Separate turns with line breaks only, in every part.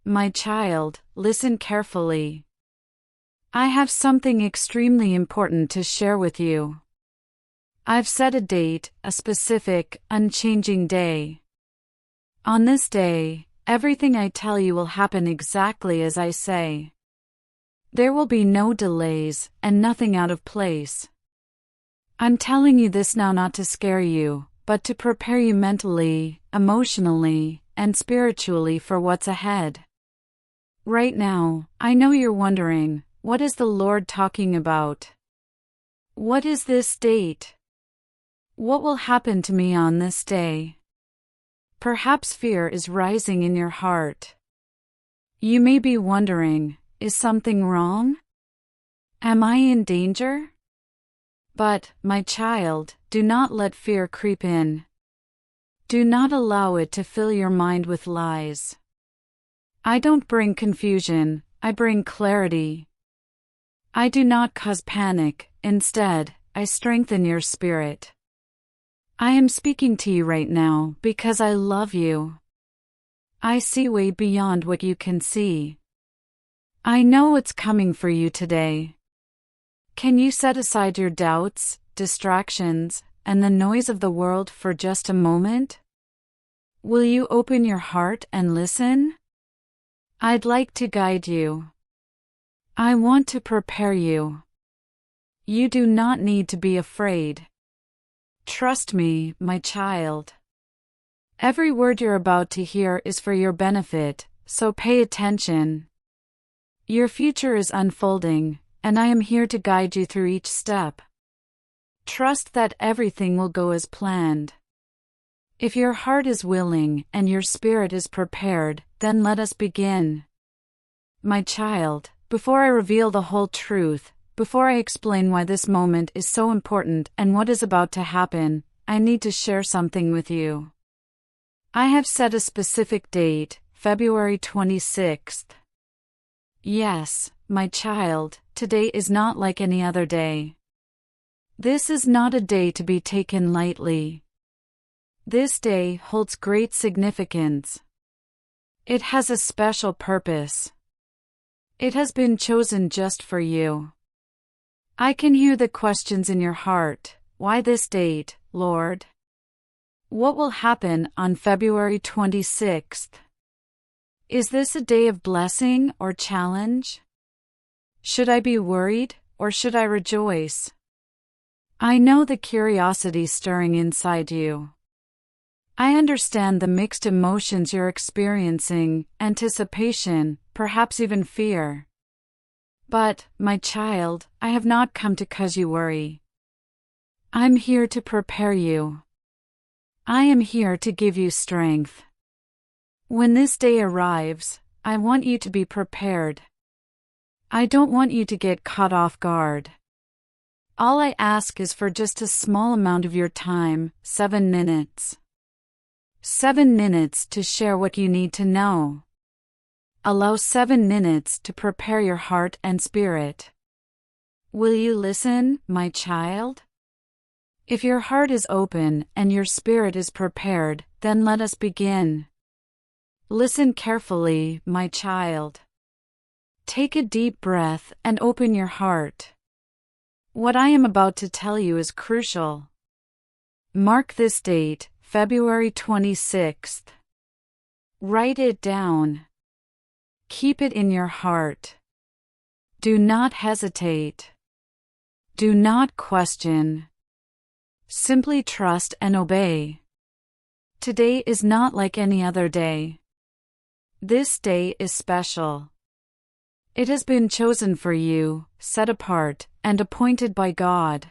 My child, listen carefully. I have something extremely important to share with you. I've set a date, a specific, unchanging day. On this day, everything I tell you will happen exactly as I say. There will be no delays, and nothing out of place. I'm telling you this now not to scare you, but to prepare you mentally, emotionally, and spiritually for what's ahead. Right now, I know you're wondering, what is the Lord talking about? What is this date? What will happen to me on this day? Perhaps fear is rising in your heart. You may be wondering, is something wrong? Am I in danger? But, my child, do not let fear creep in. Do not allow it to fill your mind with lies. I don't bring confusion, I bring clarity. I do not cause panic, instead, I strengthen your spirit. I am speaking to you right now because I love you. I see way beyond what you can see. I know what's coming for you today. Can you set aside your doubts, distractions, and the noise of the world for just a moment? Will you open your heart and listen? I'd like to guide you. I want to prepare you. You do not need to be afraid. Trust me, my child. Every word you're about to hear is for your benefit, so pay attention. Your future is unfolding, and I am here to guide you through each step. Trust that everything will go as planned. If your heart is willing and your spirit is prepared, then let us begin. My child, before I reveal the whole truth, before I explain why this moment is so important and what is about to happen, I need to share something with you. I have set a specific date, February 26th. Yes, my child, today is not like any other day. This is not a day to be taken lightly. This day holds great significance. It has a special purpose. It has been chosen just for you. I can hear the questions in your heart. Why this date, Lord? What will happen on February 26th? Is this a day of blessing or challenge? Should I be worried, or should I rejoice? I know the curiosity stirring inside you. I understand the mixed emotions you're experiencing, anticipation, perhaps even fear. But, my child, I have not come to cause you worry. I'm here to prepare you. I am here to give you strength. When this day arrives, I want you to be prepared. I don't want you to get caught off guard. All I ask is for just a small amount of your time, 7 minutes. 7 minutes to share what you need to know. Allow 7 minutes to prepare your heart and spirit. Will you listen, my child? If your heart is open and your spirit is prepared, then let us begin. Listen carefully, my child. Take a deep breath and open your heart. What I am about to tell you is crucial. Mark this date, February 26th. Write it down. Keep it in your heart. Do not hesitate. Do not question. Simply trust and obey. Today is not like any other day. This day is special. It has been chosen for you, set apart, and appointed by God.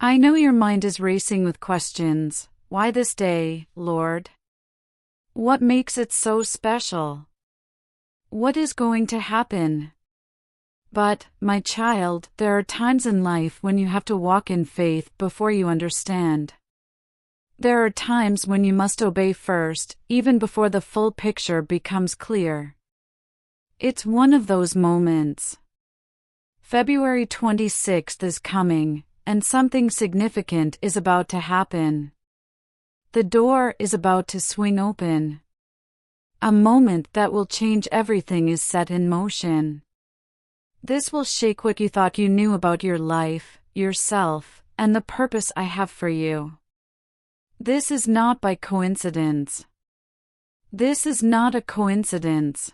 I know your mind is racing with questions. Why this day, Lord? What makes it so special? What is going to happen? But, my child, there are times in life when you have to walk in faith before you understand. There are times when you must obey first, even before the full picture becomes clear. It's one of those moments. February 26th is coming, and something significant is about to happen. The door is about to swing open. A moment that will change everything is set in motion. This will shake what you thought you knew about your life, yourself, and the purpose I have for you. This is not by coincidence. This is not a coincidence.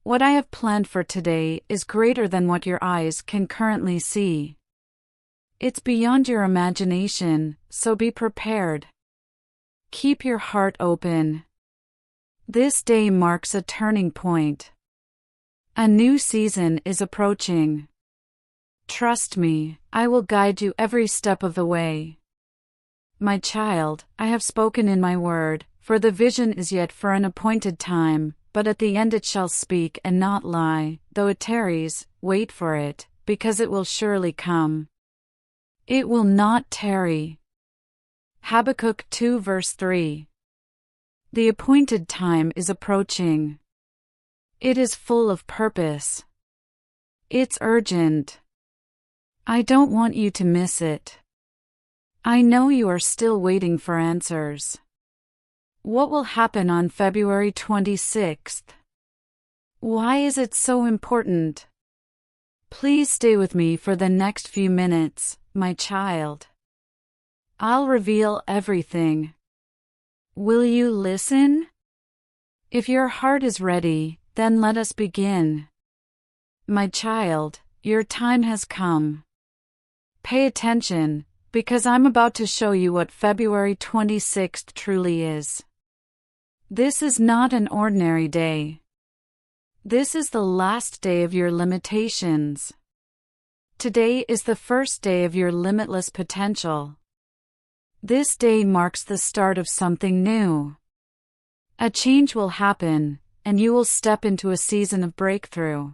What I have planned for today is greater than what your eyes can currently see. It's beyond your imagination, so be prepared. Keep your heart open. This day marks a turning point. A new season is approaching. Trust me, I will guide you every step of the way. My child, I have spoken in my word, for the vision is yet for an appointed time, but at the end it shall speak and not lie, though it tarries, wait for it, because it will surely come. It will not tarry. Habakkuk 2 verse 3. The appointed time is approaching. It is full of purpose. It's urgent. I don't want you to miss it. I know you are still waiting for answers. What will happen on February 26th? Why is it so important? Please stay with me for the next few minutes, my child. I'll reveal everything. Will you listen? If your heart is ready, then let us begin. My child, your time has come. Pay attention, because I'm about to show you what February 26th truly is. This is not an ordinary day. This is the last day of your limitations. Today is the first day of your limitless potential. This day marks the start of something new. A change will happen, and you will step into a season of breakthrough.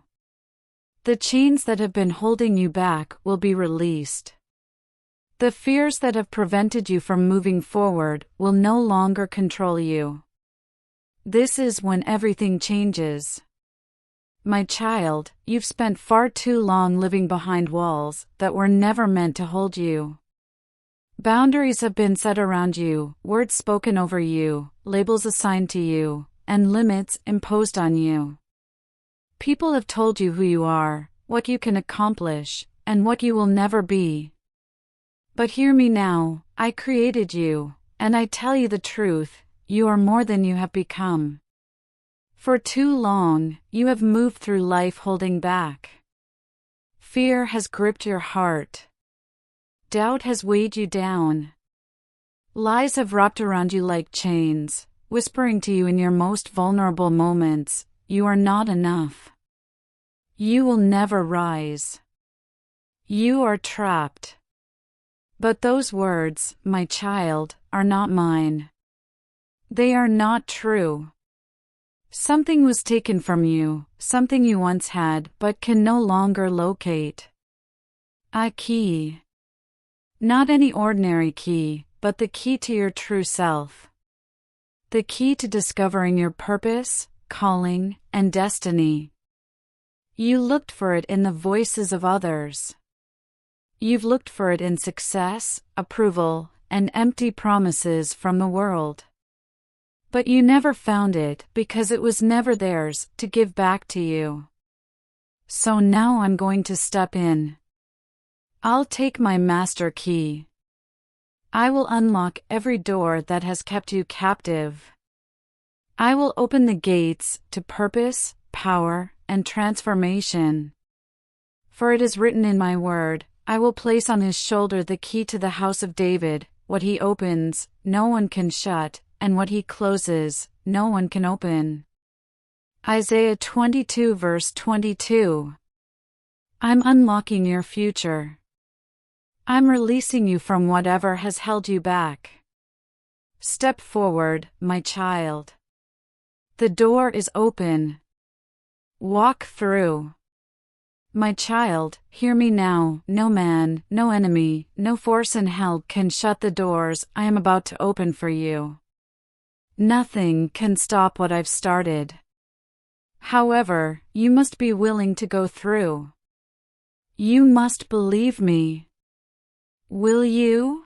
The chains that have been holding you back will be released. The fears that have prevented you from moving forward will no longer control you. This is when everything changes. My child, you've spent far too long living behind walls that were never meant to hold you. Boundaries have been set around you, words spoken over you, labels assigned to you, and limits imposed on you. People have told you who you are, what you can accomplish, and what you will never be. But hear me now, I created you, and I tell you the truth, you are more than you have become. For too long, you have moved through life holding back. Fear has gripped your heart. Doubt has weighed you down. Lies have wrapped around you like chains, whispering to you in your most vulnerable moments, you are not enough. You will never rise. You are trapped. But those words, my child, are not mine. They are not true. Something was taken from you, something you once had but can no longer locate. A key. Not any ordinary key, but the key to your true self. The key to discovering your purpose, calling, and destiny. You looked for it in the voices of others. You've looked for it in success, approval, and empty promises from the world. But you never found it because it was never theirs to give back to you. So now I'm going to step in. I'll take my master key. I will unlock every door that has kept you captive. I will open the gates to purpose, power, and transformation. For it is written in my word, I will place on his shoulder the key to the house of David. What he opens, no one can shut, and what he closes, no one can open. Isaiah 22 verse 22. I'm unlocking your future. I'm releasing you from whatever has held you back. Step forward, my child. The door is open. Walk through. My child, hear me now. No man, no enemy, no force in hell can shut the doors I am about to open for you. Nothing can stop what I've started. However, you must be willing to go through. You must believe me. Will you?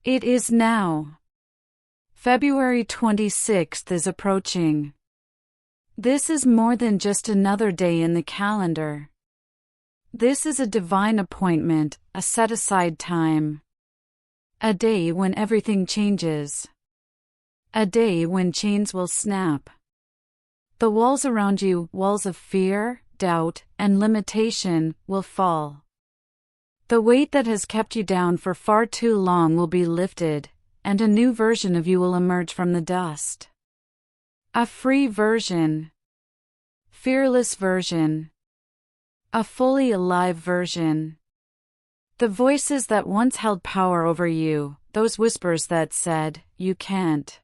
It is now. February 26th is approaching. This is more than just another day in the calendar. This is a divine appointment, a set-aside time. A day when everything changes. A day when chains will snap. The walls around you, walls of fear, doubt, and limitation, will fall. The weight that has kept you down for far too long will be lifted, and a new version of you will emerge from the dust. A free version. Fearless version. A fully alive version. The voices that once held power over you, those whispers that said, "You can't.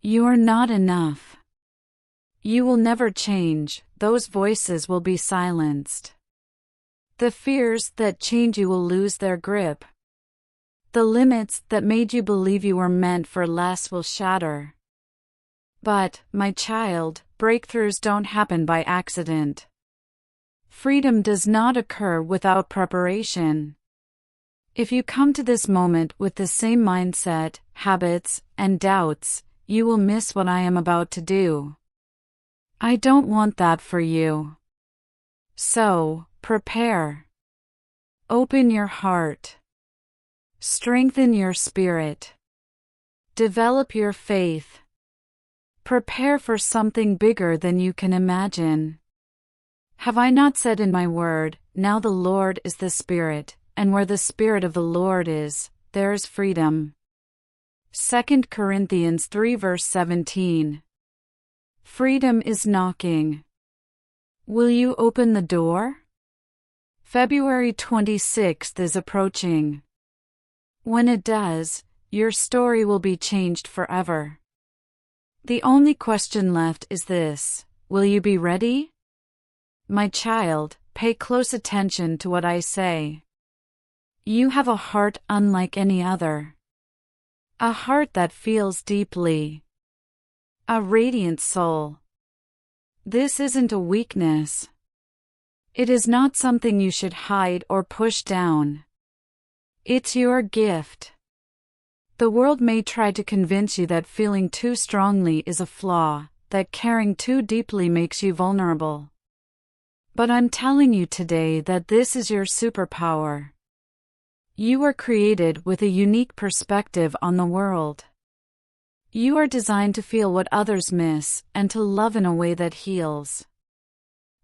You are not enough. You will never change," those voices will be silenced. The fears that chained you will lose their grip. The limits that made you believe you were meant for less will shatter. But, my child, breakthroughs don't happen by accident. Freedom does not occur without preparation. If you come to this moment with the same mindset, habits, and doubts, you will miss what I am about to do. I don't want that for you. So, prepare. Open your heart. Strengthen your spirit. Develop your faith. Prepare for something bigger than you can imagine. Have I not said in my word, now the Lord is the Spirit, and where the Spirit of the Lord is, there is freedom. 2 Corinthians 3 verse 17. Freedom is knocking. Will you open the door? February 26th is approaching. When it does, your story will be changed forever. The only question left is this: will you be ready? My child, pay close attention to what I say. You have a heart unlike any other. A heart that feels deeply. A radiant soul. This isn't a weakness. It is not something you should hide or push down. It's your gift. The world may try to convince you that feeling too strongly is a flaw, that caring too deeply makes you vulnerable. But I'm telling you today that this is your superpower. You were created with a unique perspective on the world. You are designed to feel what others miss, and to love in a way that heals.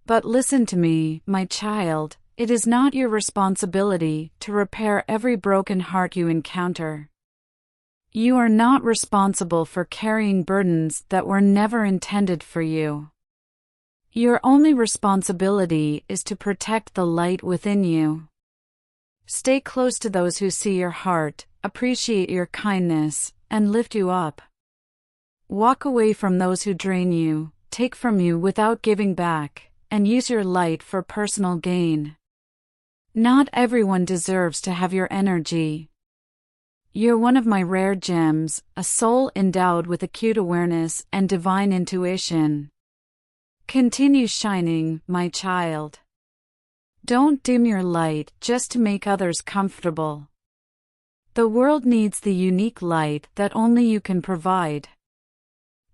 But listen to me, my child, it is not your responsibility to repair every broken heart you encounter. You are not responsible for carrying burdens that were never intended for you. Your only responsibility is to protect the light within you. Stay close to those who see your heart, appreciate your kindness, and lift you up. Walk away from those who drain you, take from you without giving back, and use your light for personal gain. Not everyone deserves to have your energy. You're one of my rare gems, a soul endowed with acute awareness and divine intuition. Continue shining, my child. Don't dim your light just to make others comfortable. The world needs the unique light that only you can provide.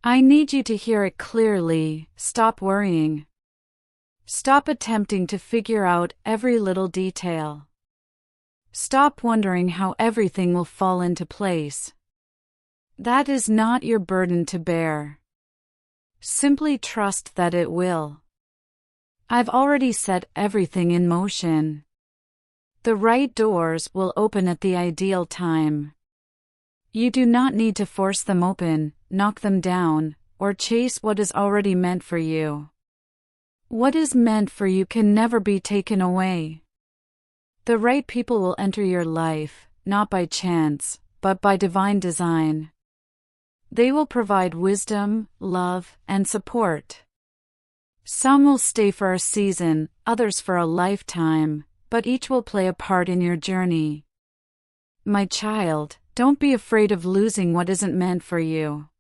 I need you to hear it clearly. Stop worrying. Stop attempting to figure out every little detail. Stop wondering how everything will fall into place. That is not your burden to bear. Simply trust that it will. I've already set everything in motion. The right doors will open at the ideal time. You do not need to force them open, knock them down, or chase what is already meant for you. What is meant for you can never be taken away. The right people will enter your life, not by chance, but by divine design. They will provide wisdom, love, and support. Some will stay for a season, others for a lifetime, but each will play a part in your journey. My child, don't be afraid of losing what isn't meant for you.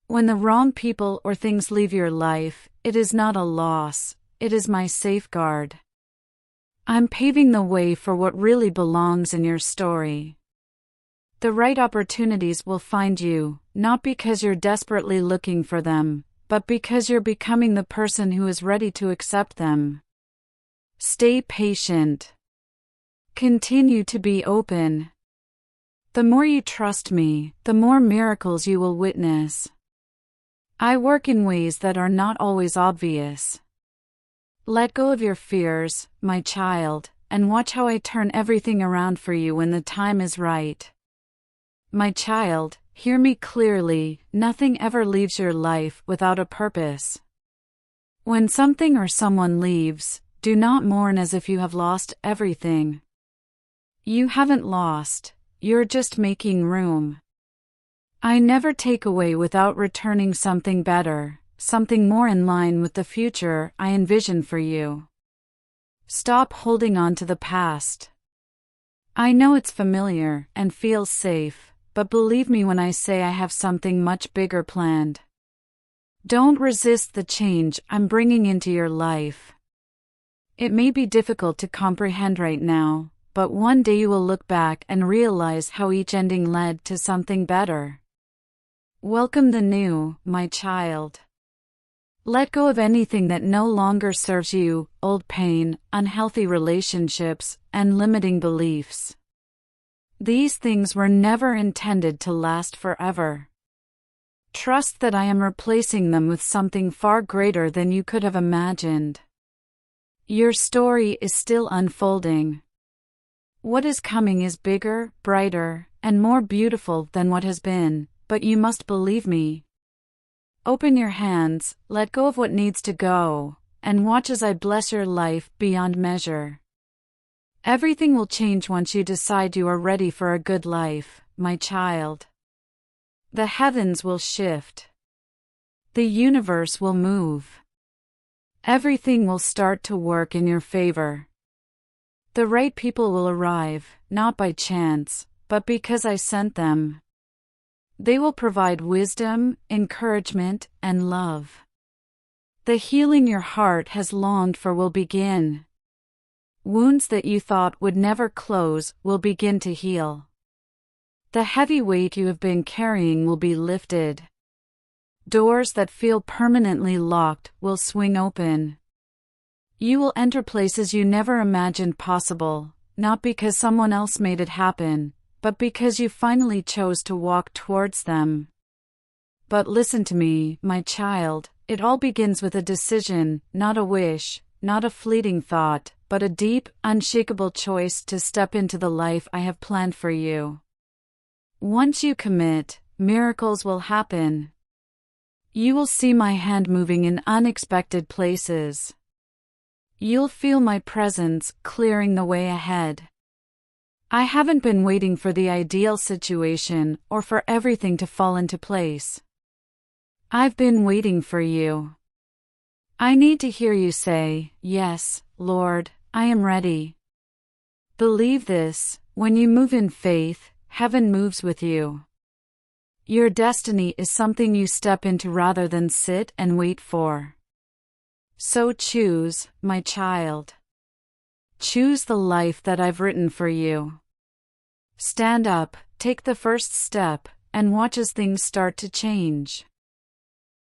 When the wrong people or things leave your life, it is not a loss, it is my safeguard. I'm paving the way for what really belongs in your story. The right opportunities will find you, not because you're desperately looking for them, but because you're becoming the person who is ready to accept them. Stay patient. Continue to be open. The more you trust me, the more miracles you will witness. I work in ways that are not always obvious. Let go of your fears, my child, and watch how I turn everything around for you when the time is right. My child, hear me clearly, nothing ever leaves your life without a purpose. When something or someone leaves, do not mourn as if you have lost everything. You haven't lost, you're just making room. I never take away without returning something better, something more in line with the future I envision for you. Stop holding on to the past. I know it's familiar and feels safe, but believe me when I say I have something much bigger planned. Don't resist the change I'm bringing into your life. It may be difficult to comprehend right now, but one day you will look back and realize how each ending led to something better. Welcome the new, my child. Let go of anything that no longer serves you, old pain, unhealthy relationships, and limiting beliefs. These things were never intended to last forever. Trust that I am replacing them with something far greater than you could have imagined. Your story is still unfolding. What is coming is bigger, brighter, and more beautiful than what has been, but you must believe me. Open your hands, let go of what needs to go, and watch as I bless your life beyond measure. Everything will change once you decide you are ready for a good life, my child. The heavens will shift. The universe will move. Everything will start to work in your favor. The right people will arrive, not by chance, but because I sent them. They will provide wisdom, encouragement, and love. The healing your heart has longed for will begin. Wounds that you thought would never close will begin to heal. The heavy weight you have been carrying will be lifted. Doors that feel permanently locked will swing open. You will enter places you never imagined possible, not because someone else made it happen, but because you finally chose to walk towards them. But listen to me, my child, it all begins with a decision, not a wish, not a fleeting thought, but a deep, unshakable choice to step into the life I have planned for you. Once you commit, miracles will happen. You will see my hand moving in unexpected places. You'll feel my presence clearing the way ahead. I haven't been waiting for the ideal situation or for everything to fall into place. I've been waiting for you. I need to hear you say, "Yes, Lord, I am ready." Believe this, when you move in faith, heaven moves with you. Your destiny is something you step into rather than sit and wait for. So choose, my child. Choose the life that I've written for you. Stand up, take the first step, and watch as things start to change.